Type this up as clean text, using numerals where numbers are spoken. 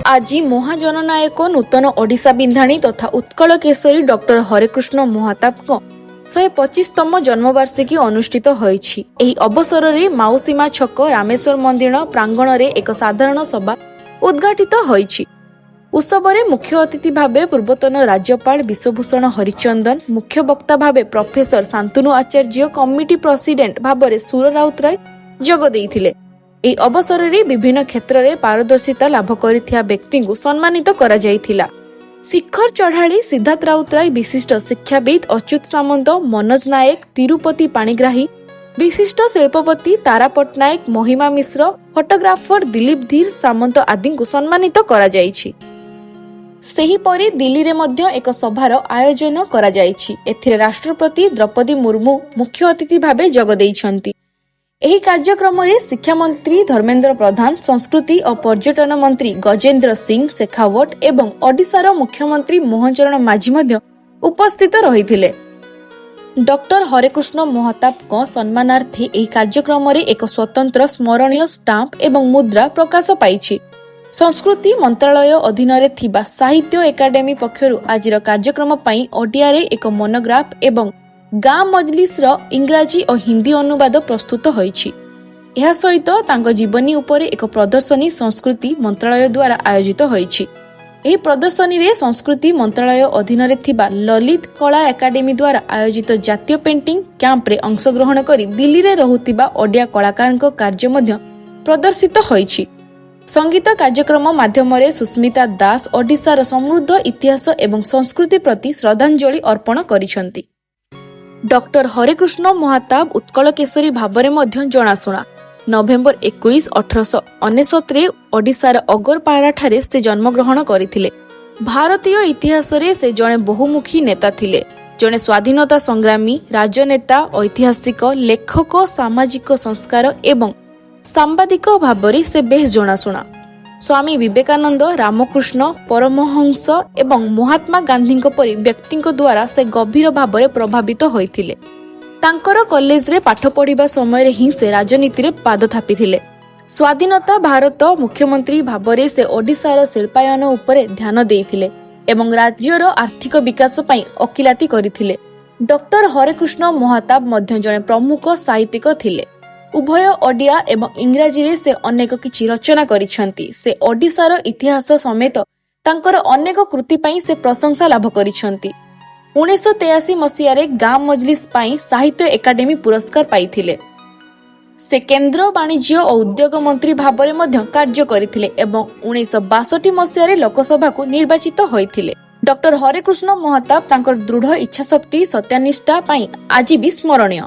आज महाजननायक नूतन ओडिशा बिंधाणी तथा उत्कल केशरी डॉक्टर हरेकृष्ण महाताब 125तम जन्मवार्षिकी अनुष्ठित होईछि। एही अवसर में माउसीमा छक रामेश्वर मंदिर प्रांगण में एक साधारण सभा उद्घाटित होईछि। उत्सव में मुख्य अतिथि भावे पूर्वतन राज्यपाल विश्वभूषण हरिचंदन, मुख्य वक्ता भावे प्रोफेसर शांतनु आचार्य, कमिटी प्रेसिडेंट भावे सुर राउतराय जोग देइथिले। एही अवसर में विभिन्न क्षेत्र में पारदर्शिता लाभ करिथिया व्यक्ति को सम्मानित करा जायथिला। शिखर चढ़ाई, सिद्धार्थ राउतराय, विशिष्ट शिक्षाविद अच्युत सामंत, मनोज नायक, तिरुपति पाणिग्राही, विशिष्ट शिल्पपति तारा पट्टनायक, महिमा मिश्र, फोटोग्राफर दिलीप धीर सामंत आदि को सम्मानित करा जायछि। सेहीपरि दिल्ली रे मध्य एक सभार आयोजन करा जायछि। एथिरे राष्ट्रपति द्रौपदी मुर्मू मुख्य अतिथि भावे जोग दैछन्ति। एही कार्यक्रम में शिक्षा मंत्री धर्मेंद्र प्रधान, संस्कृति और पर्यटन मंत्री गजेंद्र सिंह शेखावत एवं ओडिशार मुख्यमंत्री मोहन चरण माझी मध्य उपस्थित रहिथिले। डॉक्टर हरेकृष्ण महाताब को सम्मानार्थी एही कार्यक्रम में एक स्वतंत्र स्मरणीय स्टाम्प एवं मुद्रा प्रकाश पाइछि। संस्कृति मंत्रालय अधीन रे थिबा साहित्य एकाडेमी पक्षरु आजिर कार्यक्रम पई ओडिया रे एक मोनोग्राफ एवं गाँ मजलिस इंग्राजी और हिंदी अनुवाद प्रस्तुत होईछि। एहा सहित तांको जीवनी उपरे एक प्रदर्शनी संस्कृति मंत्रालय द्वारा आयोजित होईछि। एही प्रदर्शनी रे संस्कृति मंत्रालय अधीन रे थिबा ललित कला एकाडेमी द्वारा आयोजित जातीय पेंटिंग कैंप रे अंशग्रहण करी दिल्ली रे रहुतिबा ओडिया कलाकारनक कार्य मध्य प्रदर्शित होईछि। संगीत कार्यक्रम माध्यम रे सुस्मिता दास ओडिशार समृद्ध इतिहास एवं संस्कृति प्रति श्रद्धांजलि अर्पण करिसंती। डॉक्टर हरेकृष्ण महाताब उत्कल केशरी भावरे मध्य जनाशुना। नवेम्बर 21, 1899 ओडिशार अगरपाड़ा ठारे से जन्मग्रहण करथिले। भारतीय इतिहास रे से जणे बहुमुखी नेता थिले। जणे स्वाधीनता संग्रामी, राजनेता, ऐतिहासिक, लेखक, सामाजिक संस्कार एवं सांबादिक भावरे से बेस जनाशुना। स्वामी विवेकानंद, रामकृष्ण परमहंस एवं महात्मा गांधी परी व्यक्ति द्वारा से गभीर भाव प्रभावित होइथिले। तांकर कॉलेज रे पाठ पढ़िबा समय रे ही से राजनीति रे पाद थापिथिले। स्वाधीनता भारत मुख्यमंत्री भावरे से ओडिशार शिल्पायन उपरे ध्यान देइथिले एवं राज्यर आर्थिक विकास पई ओकिलाती करिथिले। डॉक्टर हरेकृष्ण महाताब मध्य जणे प्रमुख साहित्यिक थिले। उभय ओडिया एवं इंग्राजी रे से अनेक किछि रचना करिसंती। से ओडिशार इतिहास समेत तांकर अनेक कृति पई से प्रशंसा लाभ करिसंती। 1983 मसिया रे गाँ मजलिस पई साहित्य एकाडेमी पुरस्कार पाइथिले। से केंद्र वाणिज्य और उद्योग मंत्री भाबरे मध्य कार्य करिथिले एवं 1962 मसिया रे लोकसभा को निर्वाचित होइथिले। डॉक्टर हरेकृष्ण महाताब तांकर दृढ़ इच्छाशक्ति, सत्यानिष्ठा पई आज भी स्मरणीय।